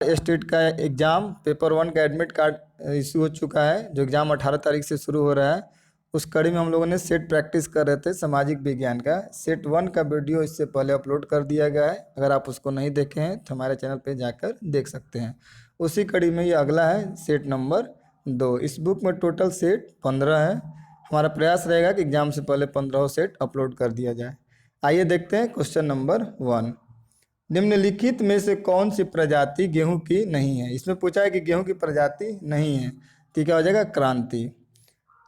State का exam paper 1 का admit card issue हो चुका है, जो एग्ज़ाम 18 तारीख से शुरू हो रहा है। उस कड़ी में हम लोगों ने सेट प्रैक्टिस कर रहे थे सामाजिक विज्ञान का। सेट 1 का वीडियो इससे पहले अपलोड कर दिया गया है, अगर आप उसको नहीं देखे हैं तो हमारे चैनल पे जाकर देख सकते हैं। उसी कड़ी में ये अगला है सेट नंबर 2। इस बुक में टोटल सेट 15 है। हमारा प्रयास रहेगा कि एग्ज़ाम से पहले 15 सेट अपलोड कर दिया जाए। आइए देखते हैं क्वेश्चन नंबर 1। निम्नलिखित में से कौन सी प्रजाति गेहूं की नहीं है? इसमें पूछा है कि गेहूं की प्रजाति नहीं है, तो क्या हो जाएगा? क्रांति।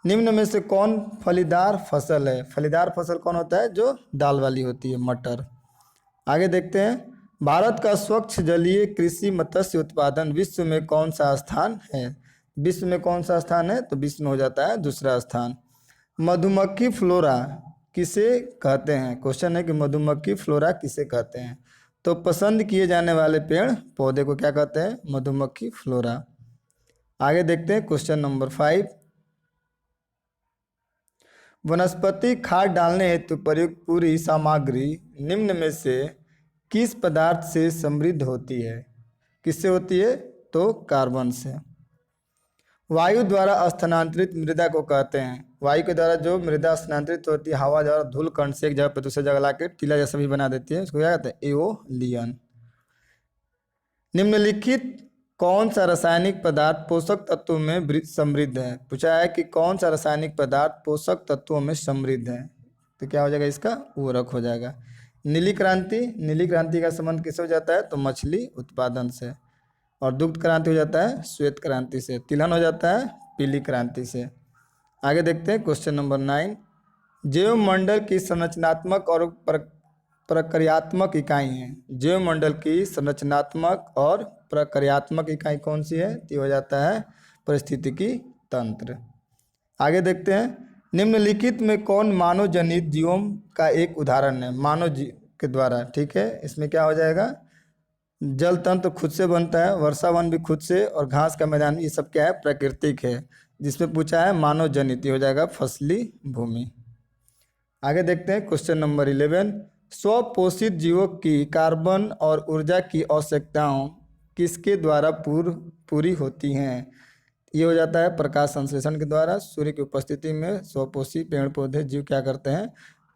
निम्न में से कौन फलीदार फसल है? फलीदार फसल कौन होता है? जो दाल वाली होती है, मटर। आगे देखते हैं। भारत का स्वच्छ जलीय कृषि मत्स्य उत्पादन विश्व में कौन सा स्थान है? विश्व में कौन सा स्थान है? तो विश्व में हो जाता है दूसरा स्थान। मधुमक्खी फ्लोरा किसे कहते हैं? क्वेश्चन है कि मधुमक्खी फ्लोरा किसे कहते हैं? तो पसंद किए जाने वाले पेड़ पौधे को क्या कहते हैं? मधुमक्खी फ्लोरा। आगे देखते हैं क्वेश्चन नंबर 5। वनस्पति खाद डालने हेतु प्रयुक्त पूरी सामग्री निम्न में से किस पदार्थ से समृद्ध होती है? किससे होती है? तो कार्बन से। वायु द्वारा स्थानांतरित मृदा को कहते हैं। वायु के द्वारा जो मृदा स्थानांतरित होती है, हवा द्वारा धूल कण से एक जगह पर दूसरी जगह लाके टीला जैसा भी बना देती है, उसको क्या कहते हैं? एओलियन। निम्नलिखित कौन सा रासायनिक पदार्थ पोषक तत्वों में समृद्ध है? पूछा है कि कौन सा रासायनिक पदार्थ पोषक तत्वों में समृद्ध है, तो क्या हो जाएगा? इसका उर्वरक हो जाएगा। नीली क्रांति। नीली क्रांति का संबंध किससे हो जाता है? तो मछली उत्पादन से। और दुग्ध क्रांति हो जाता है श्वेत क्रांति से। तिलहन हो जाता है पीली क्रांति से। आगे देखते हैं क्वेश्चन नंबर 9। जैवमंडल की संरचनात्मक और प्रक्रियात्मक इकाई है। जैवमंडल की संरचनात्मक और प्रक्रियात्मक इकाई कौन सी है? तो हो जाता है पारिस्थितिकी तंत्र। आगे देखते हैं। निम्नलिखित में कौन मानव जनित जीवों का एक उदाहरण है? मानव जीव के द्वारा, ठीक है। इसमें क्या हो जाएगा? जल तंत्र खुद से बनता है, वर्षा वन भी खुद से, और घास का मैदान, ये सब क्या है? प्राकृतिक है। जिसमें पूछा है मानव जनित, हो जाएगा फसली भूमि। आगे देखते हैं क्वेश्चन नंबर 11। स्वपोषित जीवों की कार्बन और ऊर्जा की आवश्यकताओं किसके द्वारा पूरी होती हैं? ये हो जाता है प्रकाश संश्लेषण के द्वारा। सूर्य की उपस्थिति में स्वपोषी पेड़ पौधे जीव क्या करते हैं?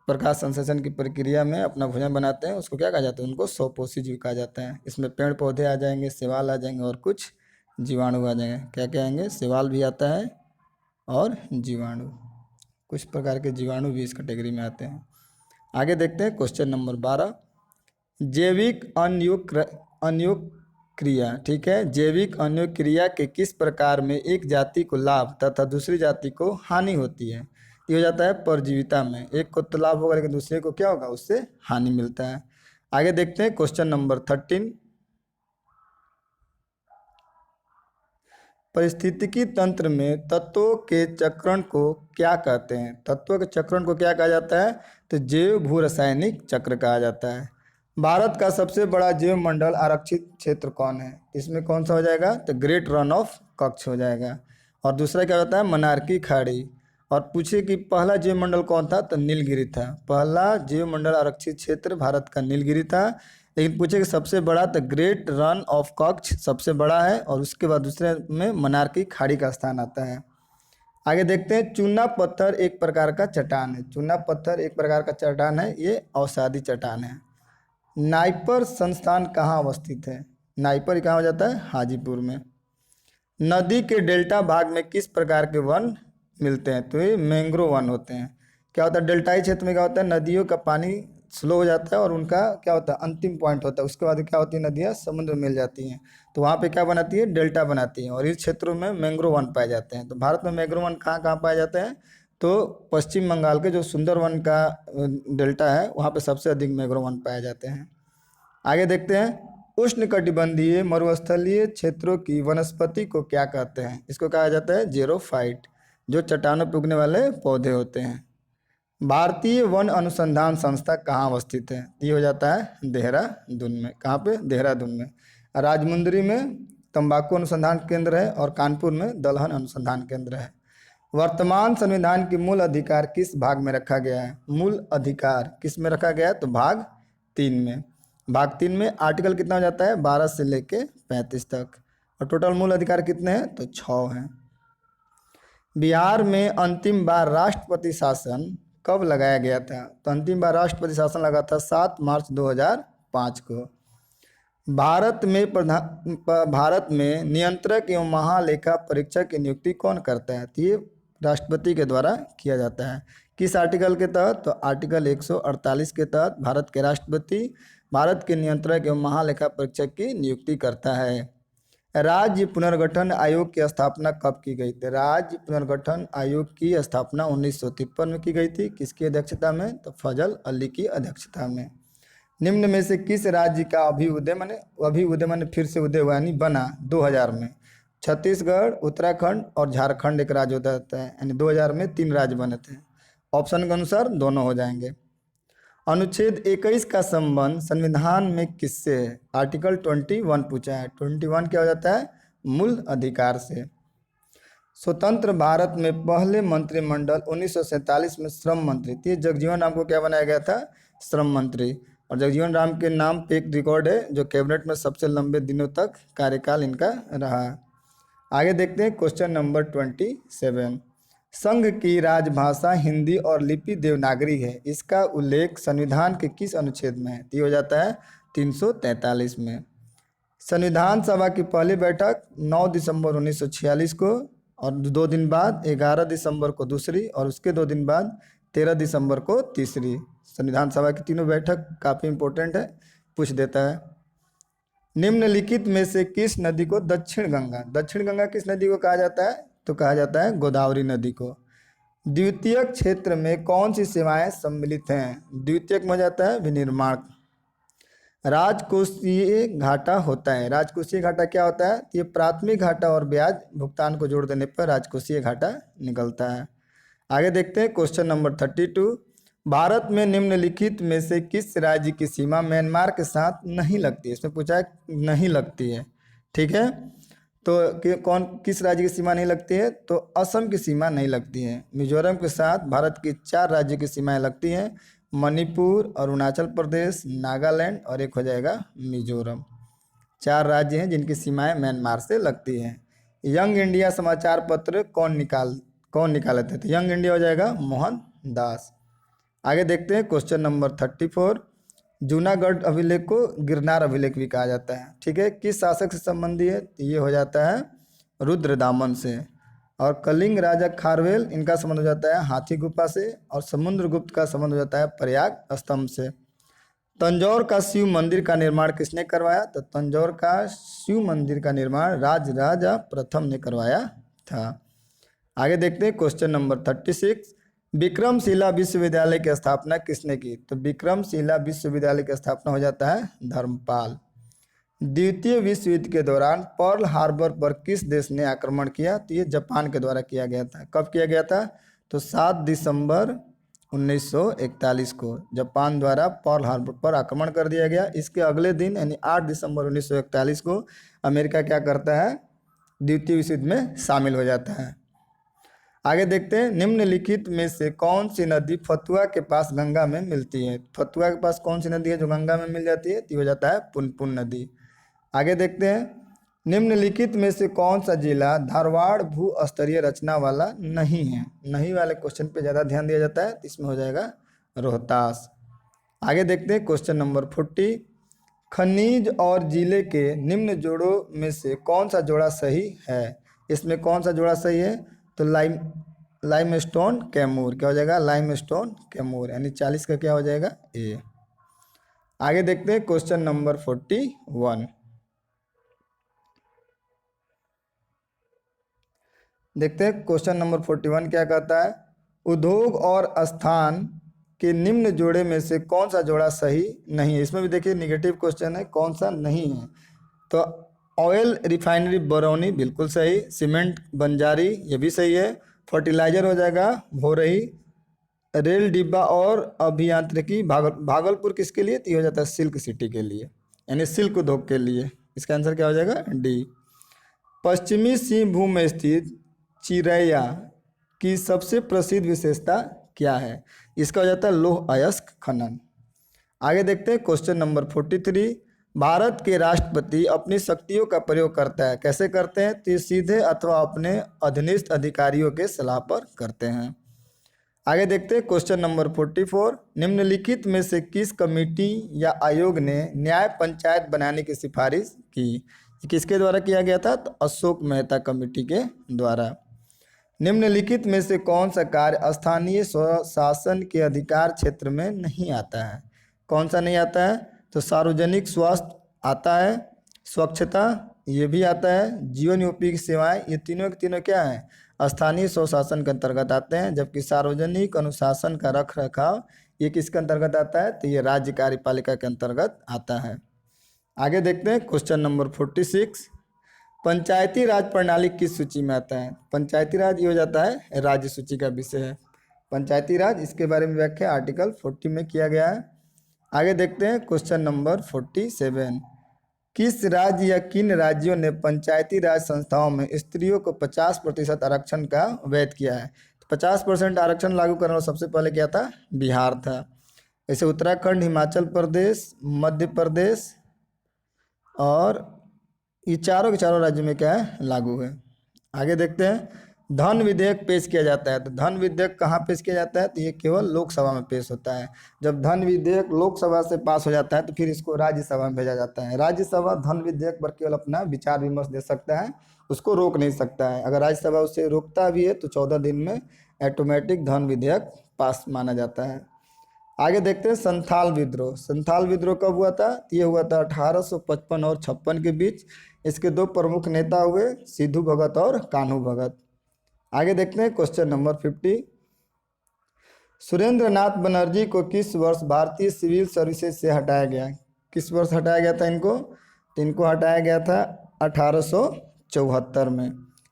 प्रकाश संश्लेषण की प्रक्रिया में अपना भोजन बनाते हैं, उसको क्या कहा जाता है? उनको स्वपोषी जीव कहा जाता है। इसमें पेड़ पौधे आ जाएंगे, शैवाल आ जाएंगे और कुछ जीवाणु आ जाएंगे। क्या क्या आएंगे? शैवाल भी आता है और जीवाणु, कुछ प्रकार के जीवाणु भी इस कैटेगरी में आते हैं। आगे देखते हैं क्वेश्चन नंबर 12। जैविक अनयुग क्रिया, ठीक है। जैविक अनयुग क्रिया के किस प्रकार में एक जाति को लाभ तथा दूसरी जाति को हानि होती है? ये हो जाता है परजीविता में। एक को तो लाभ होगा लेकिन दूसरे को क्या होगा? उससे हानि मिलता है। आगे देखते हैं क्वेश्चन नंबर 13। पारिस्थितिकी तंत्र में तत्वों के चक्रण को क्या कहते हैं? तत्वों के चक्रण को क्या कहा जाता है? तो जैव भू रासायनिक चक्र कहा जाता है। भारत का सबसे बड़ा जैव मंडल आरक्षित क्षेत्र कौन है? इसमें कौन सा हो जाएगा? तो ग्रेट रन ऑफ कच्छ हो जाएगा। और दूसरा क्या होता है? मनारकी खाड़ी। और पूछे कि पहला जैव मंडल कौन था? तो नीलगिरी था। पहला जैव मंडल आरक्षित क्षेत्र भारत का नीलगिरी था। लेकिन पूछे कि सबसे बड़ा, तो ग्रेट रन ऑफ कच्छ सबसे बड़ा है, और उसके बाद दूसरे में मनारकी खाड़ी का स्थान आता है। आगे देखते हैं। चूना पत्थर एक प्रकार का चट्टान है। चूना पत्थर एक प्रकार का चट्टान है, ये अवसादी चट्टान है। नाइपर संस्थान कहाँ अवस्थित है? नाइपर कहाँ हो जाता है? हाजीपुर में। नदी के डेल्टा भाग में किस प्रकार के वन मिलते हैं? तो ये मैंग्रोव वन होते हैं। क्या होता है? डेल्टाई क्षेत्र में क्या होता है? नदियों का पानी स्लो हो जाता है और उनका क्या होता है? अंतिम पॉइंट होता है। उसके बाद क्या होती है? नदियाँ समुद्र में मिल जाती हैं, तो वहाँ पे क्या बनाती है? डेल्टा बनाती हैं, और इस क्षेत्रों में मैंग्रोव वन पाए जाते हैं। तो भारत में मैंग्रोव वन कहाँ कहाँ पाए जाते हैं? तो पश्चिम बंगाल के जो सुंदरवन का डेल्टा है, वहाँ पे सबसे अधिक मैंग्रोव वन पाए जाते हैं। आगे देखते हैं। उष्णकटिबंधीय मरुस्थलीय क्षेत्रों की वनस्पति को क्या कहते हैं? इसको कहा जाता है जेरोफाइट, जो चट्टानों पर उगने वाले पौधे होते हैं। भारतीय वन अनुसंधान संस्था कहाँ अवस्थित है? ये हो जाता है देहरादून में। कहाँ पे? देहरादून में। राजमुंदरी में तंबाकू अनुसंधान केंद्र है, और कानपुर में दलहन अनुसंधान केंद्र है। वर्तमान संविधान की मूल अधिकार किस भाग में रखा गया है? मूल अधिकार किस में रखा गया है? तो भाग 3 में। भाग 3 में आर्टिकल कितना हो जाता है 12 से लेके 35 तक। और टोटल मूल अधिकार कितने हैं तो 6 हैं। बिहार में अंतिम बार राष्ट्रपति शासन कब लगाया गया था? तो अंतिम बार राष्ट्रपति शासन लगा था 7 मार्च 2005 को। भारत में नियंत्रक एवं महालेखा परीक्षक की नियुक्ति कौन करता है? तो ये राष्ट्रपति के द्वारा किया जाता है। किस आर्टिकल के तहत? तो आर्टिकल 148 के तहत भारत के राष्ट्रपति भारत के नियंत्रक एवं महालेखा परीक्षक की नियुक्ति करता है। राज्य पुनर्गठन आयोग की स्थापना कब की गई थी? राज्य पुनर्गठन आयोग की स्थापना 1953 में की गई थी। किसकी अध्यक्षता में? तो फजल अली की अध्यक्षता में। निम्न में से किस राज्य का अभिउदय माने फिर से उदय हुआ यानी बना 2000 में? छत्तीसगढ़, उत्तराखंड और झारखंड एक राज्य होता है, यानी 2000 में 3 राज्य बने थे। ऑप्शन के अनुसार दोनों हो जाएंगे। अनुच्छेद 21 का संबंध संविधान में किससे है? आर्टिकल 21 पूछा है। 21 क्या हो जाता है? मूल अधिकार से। स्वतंत्र भारत में पहले मंत्रिमंडल 1947 में श्रम मंत्री थे। जगजीवन राम को क्या बनाया गया था? श्रम मंत्री। और जगजीवन राम के नाम पे एक रिकॉर्ड है जो कैबिनेट में सबसे लंबे दिनों तक कार्यकाल इनका रहा। आगे देखते हैं क्वेश्चन नंबर 27। संघ की राजभाषा हिंदी और लिपि देवनागरी है। इसका उल्लेख संविधान के किस अनुच्छेद में है? तो हो जाता है 343 में। संविधान सभा की पहली बैठक 9 दिसंबर 1946 को, और 2 दिन बाद 11 दिसंबर को दूसरी, और उसके 2 दिन बाद 13 दिसंबर को तीसरी। संविधान सभा की तीनों बैठक काफ़ी इंपॉर्टेंट है, पूछ देता है। निम्नलिखित में से किस नदी को दक्षिण गंगा किस नदी को कहा जाता है? तो कहा जाता है गोदावरी नदी को। द्वितीयक क्षेत्र में कौन सी सेवाएं सम्मिलित हैं? द्वितीयक में हो जाता है विनिर्माण। राजकोषीय घाटा होता है। राजकोषीय घाटा क्या होता है? ये प्राथमिक घाटा और ब्याज भुगतान को जोड़ देने पर राजकोषीय घाटा निकलता है। आगे देखते हैं क्वेश्चन नंबर 32। भारत में निम्नलिखित में से किस राज्य की सीमा म्यांमार के साथ नहीं लगती है? इसमें पूछा है नहीं लगती है, ठीक है। तो किस राज्य की सीमा नहीं लगती है? तो असम की सीमा नहीं लगती है। मिजोरम के साथ भारत की 4 राज्यों की सीमाएं लगती हैं, मणिपुर, अरुणाचल प्रदेश, नागालैंड और एक हो जाएगा मिजोरम। 4 राज्य हैं जिनकी सीमाएं म्यांमार से लगती हैं। यंग इंडिया समाचार पत्र कौन निकाले थे? तो यंग इंडिया हो जाएगा मोहनदास। आगे देखते हैं क्वेश्चन नंबर 34। जूनागढ़ अभिलेख को गिरनार अभिलेख भी कहा जाता है, ठीक है। किस शासक से संबंधी है? ये हो जाता है रुद्रदामन से। और कलिंग राजा खारवेल, इनका संबंध हो जाता है हाथी गुफा से। और समुद्रगुप्त का संबंध हो जाता है प्रयाग स्तंभ से। तंजौर का शिव मंदिर का निर्माण किसने करवाया? तो तंजौर का शिव मंदिर का निर्माण राजराजा प्रथम ने करवाया था। आगे देखते हैं क्वेश्चन नंबर 36। विक्रमशिला विश्वविद्यालय की स्थापना किसने की? तो विक्रमशिला विश्वविद्यालय की स्थापना हो जाता है धर्मपाल। द्वितीय विश्व युद्ध के दौरान पर्ल हार्बर पर किस देश ने आक्रमण किया? तो ये जापान के द्वारा किया गया था। कब किया गया था? तो 7 दिसंबर 1941 को जापान द्वारा पर्ल हार्बर पर आक्रमण कर दिया गया। इसके अगले दिन यानी 8 दिसंबर 1941 को अमेरिका क्या करता है? द्वितीय विश्व युद्ध में शामिल हो जाता है। आगे देखते हैं निम्नलिखित में से कौन सी नदी फतुआ के पास गंगा में मिलती है? फतुआ के पास कौन सी नदी है जो गंगा में मिल जाती है? तो हो जाता है पुनपुन नदी। आगे देखते हैं निम्नलिखित में से कौन सा जिला धारवाड़ भू स्तरीय रचना वाला नहीं है? नहीं वाले क्वेश्चन पे ज़्यादा ध्यान दिया जाता है, इसमें हो जाएगा रोहतास। आगे देखते हैं क्वेश्चन नंबर 40। खनिज और जिले के निम्न जोड़ों में से कौन सा जोड़ा सही है? इसमें कौन सा जोड़ा सही है? तो लाइमस्टोन कैमूर। क्या हो जाएगा? लाइमस्टोन कैमूर, यानी 40 का क्या हो जाएगा? ए। आगे देखते हैं क्वेश्चन नंबर 41। देखते हैं क्वेश्चन नंबर 41 क्या कहता है? उद्योग और स्थान के निम्न जोड़े में से कौन सा जोड़ा सही नहीं है? इसमें भी देखिए निगेटिव क्वेश्चन है, कौन सा नहीं है? तो ऑयल रिफाइनरी बरौनी बिल्कुल सही। सीमेंट बंजारी ये भी सही है। फर्टिलाइजर हो जाएगा भोरही। रेल डिब्बा और अभियांत्रिकी भागलपुर किसके लिए? तो हो जाता है सिल्क सिटी के लिए, यानी सिल्क उद्योग के लिए। इसका आंसर क्या हो जाएगा? डी। पश्चिमी सिंहभूम में स्थित चिरैया की सबसे प्रसिद्ध विशेषता क्या है? इसका हो जाता है लौह अयस्क खनन। आगे देखते हैं क्वेश्चन नंबर 43। भारत के राष्ट्रपति अपनी शक्तियों का प्रयोग करता है, कैसे करते हैं? तो ये सीधे अथवा अपने अधीनस्थ अधिकारियों के सलाह पर करते हैं। आगे देखते हैं क्वेश्चन नंबर 44। निम्नलिखित में से किस कमेटी या आयोग ने न्याय पंचायत बनाने की सिफारिश की? ये किसके द्वारा किया गया था? तो अशोक मेहता कमेटी के द्वारा। निम्नलिखित में से कौन सा कार्य स्थानीय स्वशासन के अधिकार क्षेत्र में नहीं आता है? कौन सा नहीं आता है? तो सार्वजनिक स्वास्थ्य आता है, स्वच्छता ये भी आता है, जीवन उपयोगी सेवाएं, ये तीनों के तीनों क्या है? स्थानीय स्वशासन के अंतर्गत आते हैं। जबकि सार्वजनिक अनुशासन का रख रखाव ये किसके अंतर्गत आता है? तो ये राज्य कार्यपालिका के अंतर्गत आता है। आगे देखते हैं क्वेश्चन नंबर 46। पंचायती राज प्रणाली किस सूची में आता है? पंचायती राज ये हो जाता है राज्य सूची का विषय है। पंचायती राज इसके बारे में व्याख्या आर्टिकल 40 में किया गया है। आगे देखते हैं क्वेश्चन नंबर 47। किस राज्य या किन राज्यों ने पंचायती राज संस्थाओं में स्त्रियों को 50% आरक्षण का वैध किया है? तो 50% आरक्षण लागू करने वाला सबसे पहले क्या था? बिहार था। ऐसे उत्तराखंड, हिमाचल प्रदेश, मध्य प्रदेश और ये चारों के चारों राज्यों में क्या है? लागू है। आगे देखते हैं धन विधेयक पेश किया जाता है। तो धन विधेयक कहाँ पेश किया जाता है? तो ये केवल लोकसभा में पेश होता है। जब धन विधेयक लोकसभा से पास हो जाता है तो फिर इसको राज्यसभा में भेजा जाता है। राज्यसभा धन विधेयक पर केवल अपना विचार विमर्श दे सकता है, उसको रोक नहीं सकता है। अगर राज्यसभा उसे रोकता भी है तो 14 दिन में ऑटोमेटिक धन विधेयक पास माना जाता है। आगे देखते हैं संथाल विद्रोह। संथाल विद्रोह कब हुआ था? ये हुआ था 1855 और 56 के बीच। इसके दो प्रमुख नेता हुए सिद्धू भगत और कान्हू भगत। आगे देखते हैं क्वेश्चन नंबर 50। सुरेंद्र नाथ बनर्जी को किस वर्ष भारतीय सिविल सर्विसेज से हटाया गया? किस वर्ष हटाया गया था इनको? तो इनको हटाया गया था 1874 में।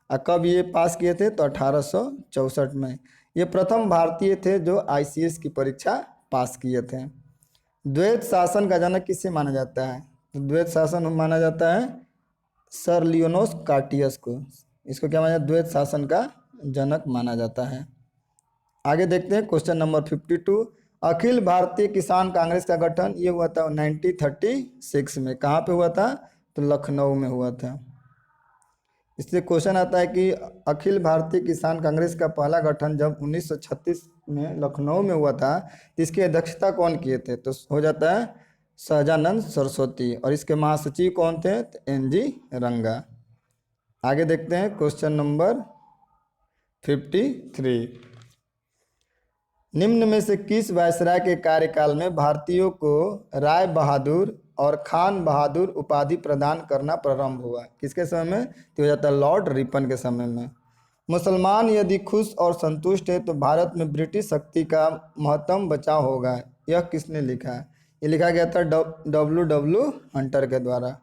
और कब ये पास किए थे? तो 1864 में। ये प्रथम भारतीय थे जो ICS की परीक्षा पास किए थे। द्वैत शासन का जनक किसे माना जाता है? तो द्वैत शासन माना जाता है सर लियोनोस कार्टियस को। इसको क्या माना जाता है? द्वैत शासन का जनक माना जाता है। आगे देखते हैं क्वेश्चन नंबर 52। अखिल भारतीय किसान कांग्रेस का गठन ये हुआ था 1936 में। कहाँ पे हुआ था? तो लखनऊ में हुआ था। इसलिए क्वेश्चन आता है कि अखिल भारतीय किसान कांग्रेस का पहला गठन जब 1936 में लखनऊ में हुआ था तो इसकी अध्यक्षता कौन किए थे? तो हो जाता है सहजानंद सरस्वती। और इसके महासचिव कौन थे? तो NG रंगा। आगे देखते हैं क्वेश्चन नंबर 53। निम्न में से किस वायसराय के कार्यकाल में भारतीयों को राय बहादुर और खान बहादुर उपाधि प्रदान करना प्रारंभ हुआ? किसके समय में? तो हो जाता है लॉर्ड रिपन के समय में। मुसलमान यदि खुश और संतुष्ट है तो भारत में ब्रिटिश शक्ति का महत्तम बचाव होगा। यह किसने लिखा? ये लिखा गया था W हंटर के द्वारा।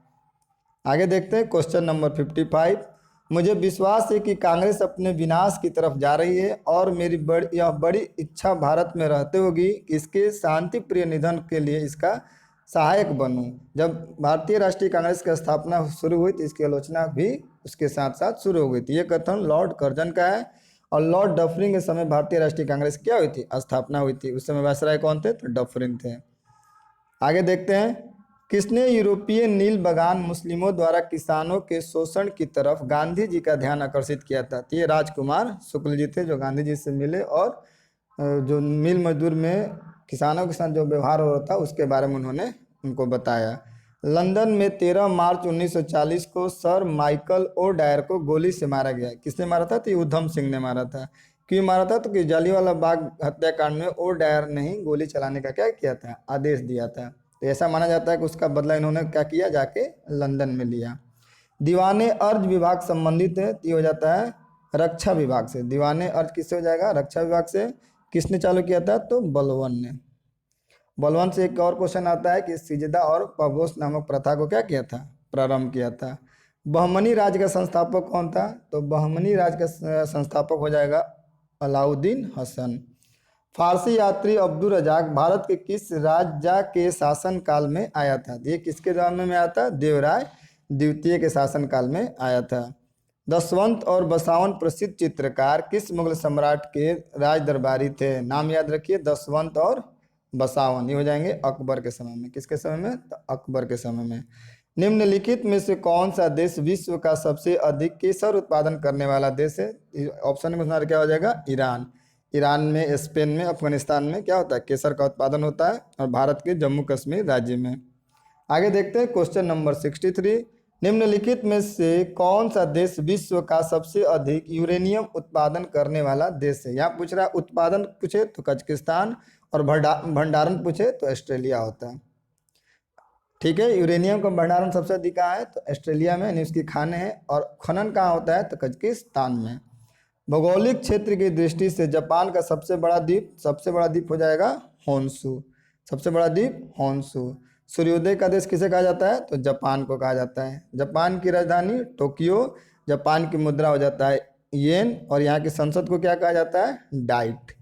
आगे देखते हैं क्वेश्चन नंबर 55। मुझे विश्वास है कि कांग्रेस अपने विनाश की तरफ जा रही है और मेरी यह बड़ी इच्छा भारत में रहते होगी कि इसके शांति प्रिय निधन के लिए इसका सहायक बनूं। जब भारतीय राष्ट्रीय कांग्रेस की स्थापना शुरू हुई तो इसकी आलोचना भी उसके साथ साथ शुरू हो गई थी। ये कथन लॉर्ड कर्जन का है। और लॉर्ड डफरिन के समय भारतीय राष्ट्रीय कांग्रेस क्या हुई थी? स्थापना हुई थी। उस समय वायसराय कौन थे? तो डफरिन थे। आगे देखते हैं किसने यूरोपीय नील बगान मुस्लिमों द्वारा किसानों के शोषण की तरफ गांधी जी का ध्यान आकर्षित किया था? तो ये राजकुमार शुक्ल जी थे जो गांधी जी से मिले और जो मील मजदूर में किसानों के साथ जो व्यवहार हो रहा था उसके बारे में उन्होंने उनको बताया। लंदन में 13 मार्च 1940 को सर माइकल ओडायर को गोली से मारा गया। किसने मारा था? तो उधम सिंह ने मारा था। क्यों मारा था? तो कि जालियांवाला बाग हत्याकांड में ओडायर ने ही गोली चलाने का क्या किया था? आदेश दिया था। तो ऐसा माना जाता है कि उसका बदला इन्होंने क्या किया? जाके लंदन में लिया। दीवाने अर्ज विभाग संबंधित है तो ये हो जाता है रक्षा विभाग से। दीवाने अर्ज किससे हो जाएगा? रक्षा विभाग से। किसने चालू किया था? तो बलवन ने। बलवन से एक और क्वेश्चन आता है कि सिजदा और पबोस नामक प्रथा को क्या किया था? प्रारंभ किया था। बहमनी राज्य का संस्थापक कौन था? तो बहमनी राज्य का संस्थापक हो जाएगा अलाउद्दीन हसन। फारसी यात्री अब्दुल रजाक भारत के किस राजा के शासन काल में आया था? ये किसके ज़माने में आया था? देवराय द्वितीय के शासन काल में आया था। दशवंत और बसावन प्रसिद्ध चित्रकार किस मुगल सम्राट के राज दरबारी थे? नाम याद रखिए, दशवंत और 52, ये हो जाएंगे अकबर के समय में। किसके समय में? तो अकबर के समय में। निम्नलिखित में से कौन सा देश विश्व का सबसे अधिक केसर उत्पादन करने वाला देश है? ऑप्शन में हमारा क्या हो जाएगा? ईरान। ईरान में, स्पेन में, अफगानिस्तान में क्या होता है? केसर का उत्पादन होता है, और भारत के जम्मू कश्मीर राज्य में। आगे देखते हैं क्वेश्चन नंबर 63। निम्नलिखित में से कौन सा देश विश्व का सबसे अधिक यूरेनियम उत्पादन करने वाला देश है? यहाँ पूछ रहा है उत्पादन पूछे तो कजाकिस्तान, और भंडारण पूछे तो ऑस्ट्रेलिया होता है। ठीक है, यूरेनियम का भंडारण सबसे अधिक कहाँ है? तो ऑस्ट्रेलिया में, यानी उसकी खाने हैं। और खनन कहाँ होता है? तो कजाकिस्तान में। भौगोलिक क्षेत्र की दृष्टि से जापान का सबसे बड़ा द्वीप हो जाएगा होन्शु। सबसे बड़ा द्वीप होन्शु। सूर्योदय का देश किसे कहा जाता है? तो जापान को कहा जाता है। जापान की राजधानी टोक्यो। जापान की मुद्रा हो जाता है येन, और यहाँ की संसद को क्या कहा जाता है? डाइट।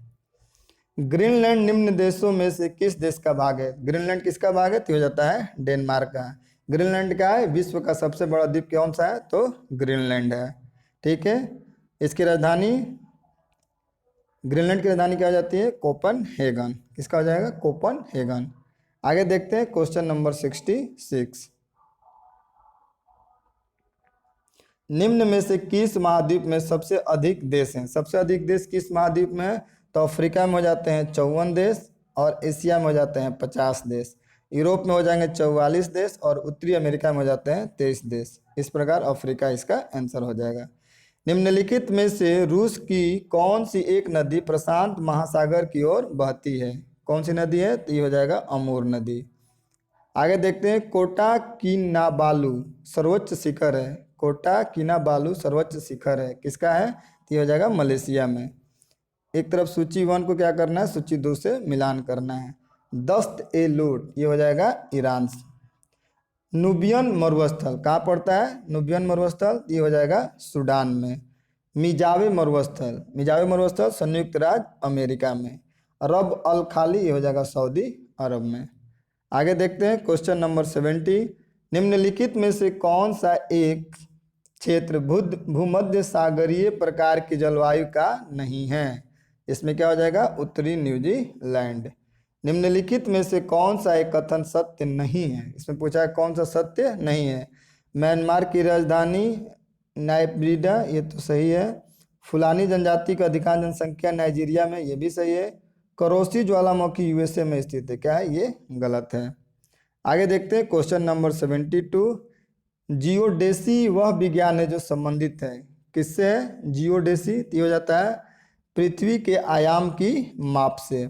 ग्रीनलैंड निम्न देशों में से किस देश का भाग है? ग्रीनलैंड किसका भाग है? तो हो जाता है डेनमार्क का। ग्रीनलैंड का है विश्व का सबसे बड़ा द्वीप कौन सा है? तो ग्रीनलैंड है। ठीक है, इसकी राजधानी, ग्रीनलैंड की राजधानी क्या हो जाती है? कोपनहेगन। किसका हो जाएगा? कोपनहेगन। आगे देखते हैं क्वेश्चन नंबर 66। निम्न में से किस महाद्वीप में सबसे अधिक देश हैं? सबसे अधिक देश किस महाद्वीप में है? तो अफ्रीका में हो जाते हैं 54 देश, और एशिया में हो जाते हैं 50 देश। यूरोप में हो जाएंगे 44 देश, और उत्तरी अमेरिका में हो जाते हैं 23 देश। इस प्रकार अफ्रीका इसका आंसर हो जाएगा। निम्नलिखित में से रूस की कौन सी एक नदी प्रशांत महासागर की ओर बहती है? कौन सी नदी है? तो ये हो जाएगा अमूर नदी। आगे देखते हैं कोटा किनाबालू सर्वोच्च शिखर है। कोटा किनाबालू सर्वोच्च शिखर है, किसका है? तो ये हो जाएगा मलेशिया में। एक तरफ सूची 1 को क्या करना है? सूची 2 से मिलान करना है। दस्त ए लूट, ये हो जाएगा ईरान से। नुबियन मरुस्थल कहाँ पड़ता है? नुबियन मरुस्थल ये हो जाएगा सूडान में। मिजावे मरुस्थल संयुक्त राज्य अमेरिका में। रब अल खाली ये हो जाएगा सऊदी अरब में। आगे देखते हैं क्वेश्चन नंबर 70। निम्नलिखित में से कौन सा एक क्षेत्र भूमध्य सागरीय प्रकार की जलवायु का नहीं है? इसमें क्या हो जाएगा? उत्तरी न्यूजीलैंड। निम्नलिखित में से कौन सा एक कथन सत्य नहीं है? इसमें पूछा है कौन सा सत्य नहीं है। म्यांमार की राजधानी नायपीडा, ये तो सही है। फुलानी जनजाति का अधिकांश जनसंख्या नाइजीरिया में, ये भी सही है। करोसी ज्वालामुखी यूएसए में स्थित है, क्या है? ये गलत है। आगे देखते हैं क्वेश्चन नंबर 72। जियोडेसी वह विज्ञान है जो संबंधित है, किससे है? जियोडेसी तो हो जाता है पृथ्वी के आयाम की माप से।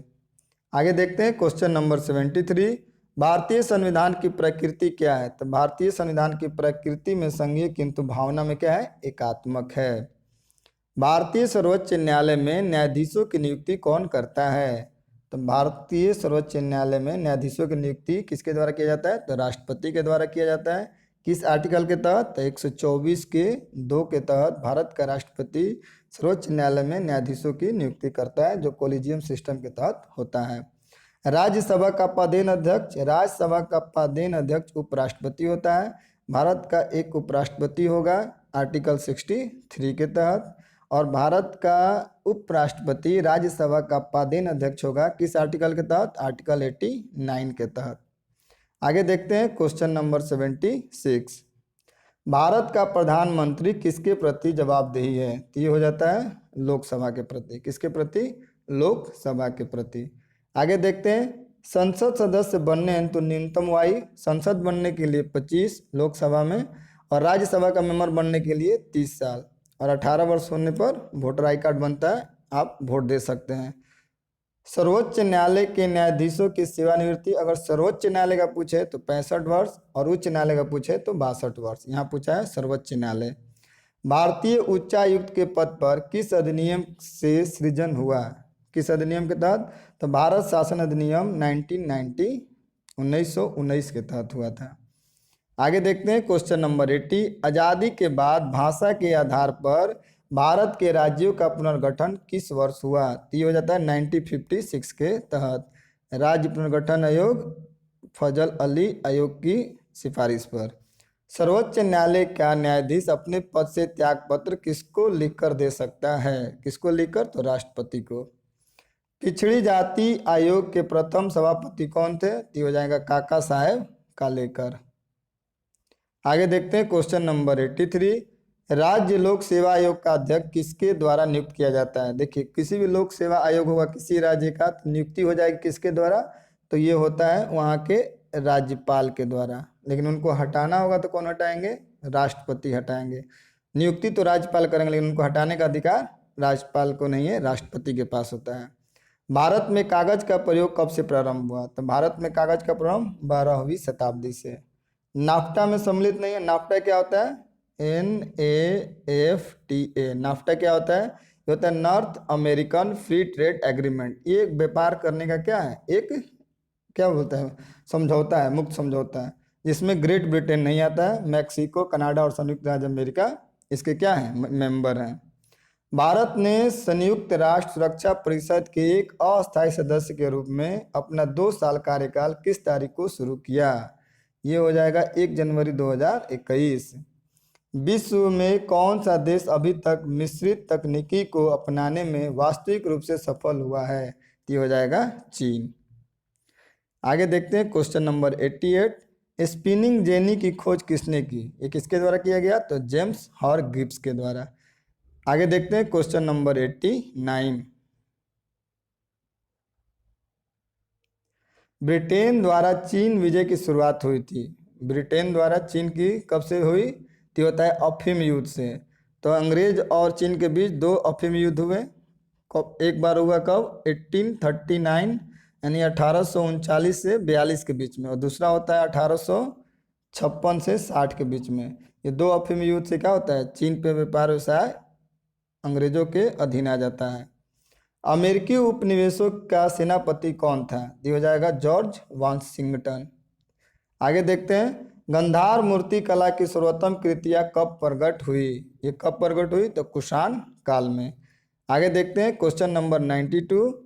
आगे देखते हैं क्वेश्चन नंबर 73। भारतीय संविधान की प्रकृति क्या है? तो भारतीय संविधान की प्रकृति में संघीय, किंतु भावना में क्या है? एकात्मक है। भारतीय सर्वोच्च न्यायालय में न्यायाधीशों की नियुक्ति कौन करता है? तो भारतीय सर्वोच्च न्यायालय में न्यायाधीशों की नियुक्ति किसके द्वारा किया जाता है? तो राष्ट्रपति के द्वारा किया जाता है। किस आर्टिकल के तहत? तो 124 के 2 के तहत भारत का राष्ट्रपति सर्वोच्च न्यायालय में न्यायाधीशों की नियुक्ति करता है, जो कोलिजियम सिस्टम के तहत होता है। राज्यसभा का पदेन अध्यक्ष उपराष्ट्रपति होता है। भारत का एक उपराष्ट्रपति होगा आर्टिकल 63 के तहत, और भारत का उपराष्ट्रपति राज्यसभा का पदेन अध्यक्ष होगा किस आर्टिकल के तहत? आर्टिकल 89 के तहत। आगे देखते हैं क्वेश्चन नंबर 76। भारत का प्रधानमंत्री किसके प्रति जवाबदेही है? तो ये हो जाता है लोकसभा के प्रति। किसके प्रति? लोकसभा के प्रति। आगे देखते हैं संसद सदस्य बनने हेतु न्यूनतम आयु, संसद बनने के लिए 25 लोकसभा में, और राज्यसभा का मेंबर बनने के लिए 30 साल, और 18 वर्ष होने पर वोटर आई कार्ड बनता है, आप वोट दे सकते हैं। सर्वोच्च न्यायालय के न्यायाधीशों की सेवानिवृत्ति अगर सर्वोच्च न्यायालय का पूछे तो 65 वर्ष, और उच्च न्यायालय का पूछे तो 62 वर्ष। यहाँ पूछा है सर्वोच्च न्यायालय। भारतीय उच्चायुक्त के पद पर किस अधिनियम से सृजन हुआ? किस अधिनियम के तहत? तो भारत शासन अधिनियम 1919 के तहत हुआ था। आगे देखते हैं क्वेश्चन नंबर 80। आज़ादी के बाद भाषा के आधार पर भारत के राज्यों का पुनर्गठन किस वर्ष हुआ? तो ये हो जाता है 1956 के तहत। राज्य पुनर्गठन आयोग फजल अली आयोग की सिफारिश पर। सर्वोच्च न्यायालय का न्यायाधीश अपने पद से त्यागपत्र किसको लिखकर दे सकता है? किसको लिखकर? तो राष्ट्रपति को। पिछड़ी जाति आयोग के प्रथम सभापति कौन थे? तो ये हो जाएगा काका साहेब कालेकर। आगे देखते हैं क्वेश्चन नंबर 83। राज्य लोक सेवा आयोग का अध्यक्ष किसके द्वारा नियुक्त किया जाता है? देखिए किसी भी लोक सेवा आयोग होगा किसी राज्य का, तो नियुक्ति हो जाएगी किसके द्वारा? तो ये होता है वहाँ के राज्यपाल के द्वारा। लेकिन उनको हटाना होगा तो कौन हटाएंगे? राष्ट्रपति हटाएंगे। नियुक्ति तो राज्यपाल करेंगे लेकिन उनको हटाने का अधिकार राज्यपाल को नहीं है, राष्ट्रपति के पास होता है। भारत में कागज का प्रयोग कब से प्रारंभ हुआ? तो भारत में कागज का प्रारंभ 12वीं शताब्दी से। नाफ्टा में सम्मिलित नहीं है। नाफ्टा क्या होता है? NAFTA। नाफ्टा क्या होता है? ये होता है north American free trade agreement. ये एक व्यापार करने का क्या है? एक क्या बोलता है? समझौता है, मुक्त समझौता है, जिसमें ग्रेट ब्रिटेन नहीं आता है। मैक्सिको, कनाडा और संयुक्त राज्य अमेरिका इसके क्या हैं? मेंबर हैं। भारत ने संयुक्त राष्ट्र सुरक्षा परिषद के एक अस्थायी सदस्य के रूप में अपना 2 साल कार्यकाल किस तारीख को शुरू किया? ये हो जाएगा 1 जनवरी 2021। विश्व में कौन सा देश अभी तक मिश्रित तकनीकी को अपनाने में वास्तविक रूप से सफल हुआ है? ये हो जाएगा चीन। आगे देखते हैं क्वेश्चन नंबर 88। स्पिनिंग जेनी की खोज किसने की? ये किसके द्वारा किया गया? तो जेम्स हॉरग्रीव्स के द्वारा। आगे देखते हैं क्वेश्चन नंबर 89। ब्रिटेन द्वारा चीन विजय की शुरुआत हुई थी। ब्रिटेन द्वारा चीन की कब से हुई? तो होता है अफीम युद्ध से। तो अंग्रेज और चीन के बीच 2 अफीम युद्ध हुए। एक बार हुआ कब? 1839 यानी 1839 से 42 के बीच में, और दूसरा होता है 1856 से 60 के बीच में। ये 2 अफीम युद्ध से क्या होता है? चीन पे व्यापार व्यवसाय अंग्रेजों के अधीन आ जाता है। अमेरिकी उपनिवेशों का सेनापति कौन था? ये हो जाएगा जॉर्ज वाशिंगटन। आगे देखते हैं गंधार मूर्ति कला की सर्वोत्तम कृतियां कब प्रकट हुई? ये कब प्रकट हुई? तो कुषाण काल में। आगे देखते हैं क्वेश्चन नंबर 92।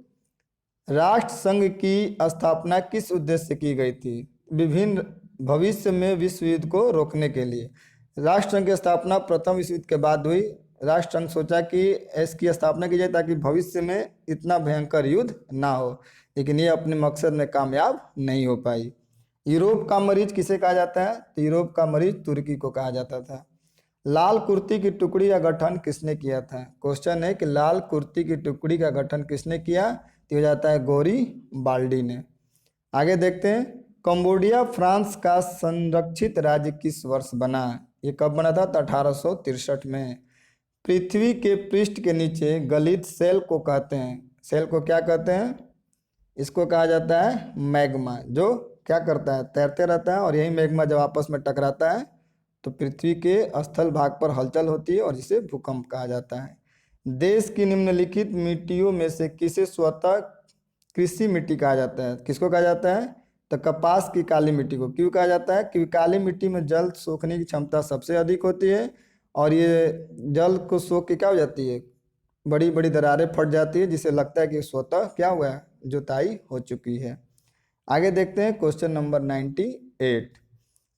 राष्ट्र संघ की स्थापना किस उद्देश्य से की गई थी? विभिन्न भविष्य में विश्व युद्ध को रोकने के लिए। राष्ट्र संघ की स्थापना प्रथम विश्व युद्ध के बाद हुई। राष्ट्र संघ सोचा कि इसकी स्थापना की जाए ताकि भविष्य में इतना भयंकर युद्ध ना हो, लेकिन ये अपने मकसद में कामयाब नहीं हो पाई। यूरोप का मरीज किसे कहा जाता है? तो यूरोप का मरीज तुर्की को कहा जाता था। लाल कुर्ती की टुकड़ी का गठन किसने किया था? क्वेश्चन है कि लाल कुर्ती की टुकड़ी का गठन किसने किया? तो हो जाता है गौरी बाल्डी ने। आगे देखते हैं कंबोडिया फ्रांस का संरक्षित राज्य किस वर्ष बना? ये कब बना था? तो 1863 में। पृथ्वी के पृष्ठ के नीचे गलित सेल को कहते हैं। सेल को क्या कहते हैं? इसको कहा जाता है मैग्मा। जो क्या करता है? तैरते रहता है, और यही मैग्मा जब आपस में टकराता है तो पृथ्वी के स्थल भाग पर हलचल होती है और जिसे भूकंप कहा जाता है। देश की निम्नलिखित मिट्टियों में से किसे स्वतः कृषि मिट्टी कहा जाता है? किसको कहा जाता है? तो कपास की काली मिट्टी को। क्यों कहा जाता है? क्योंकि काली मिट्टी में जल सोखने की क्षमता सबसे अधिक होती है, और ये जल को सोख के क्या हो जाती है? बड़ी बड़ी दरारें फट जाती है, जिससे लगता है कि स्वतः क्या हुआ है? जुताई हो चुकी है। आगे देखते हैं क्वेश्चन नंबर 98।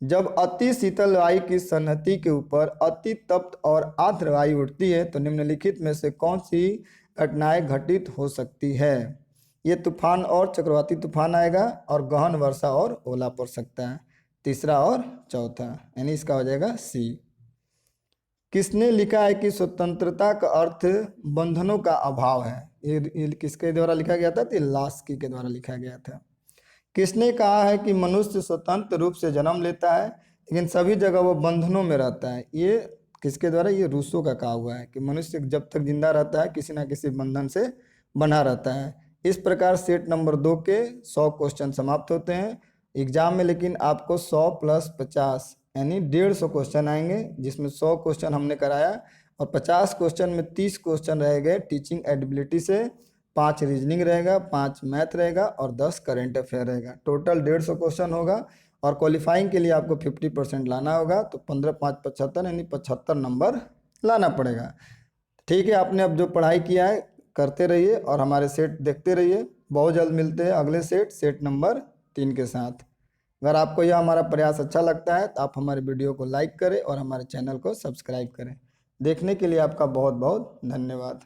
जब अति शीतल वायु की सन्हति के ऊपर अति तप्त और आर्द्र वायु उठती है तो निम्नलिखित में से कौन सी घटनाएं घटित हो सकती है? ये तूफान और चक्रवाती तूफान आएगा, और गहन वर्षा और ओला पड़ सकता है। तीसरा और चौथा, यानी इसका हो जाएगा सी। किसने लिखा है कि स्वतंत्रता का अर्थ बंधनों का अभाव है? ये किसके द्वारा लिखा गया था? तो लास्की के द्वारा लिखा गया था। किसने कहा है कि मनुष्य स्वतंत्र रूप से जन्म लेता है लेकिन सभी जगह वो बंधनों में रहता है? ये किसके द्वारा? ये रूसो का कहा हुआ है कि मनुष्य जब तक जिंदा रहता है किसी ना किसी बंधन से बना रहता है। इस प्रकार सेट नंबर 2 के 100 क्वेश्चन समाप्त होते हैं एग्जाम में। लेकिन आपको 100 + 50 यानी 150 क्वेश्चन आएंगे, जिसमें 100 क्वेश्चन हमने कराया, और 50 क्वेश्चन में 30 क्वेश्चन रह गए टीचिंग एबिलिटी से, 5 रीजनिंग रहेगा, 5 मैथ रहेगा, और 10 करेंट अफेयर रहेगा। टोटल 150 क्वेश्चन होगा, और क्वालिफाइंग के लिए आपको 50% लाना होगा। तो 15 × 5 = 75 यानी 75 नंबर लाना पड़ेगा। ठीक है, आपने अब जो पढ़ाई किया है करते रहिए और हमारे सेट देखते रहिए। बहुत जल्द मिलते हैं अगले सेट नंबर 3 के साथ। अगर आपको यह हमारा प्रयास अच्छा लगता है तो आप हमारे वीडियो को लाइक करें और हमारे चैनल को सब्सक्राइब करें। देखने के लिए आपका बहुत बहुत धन्यवाद।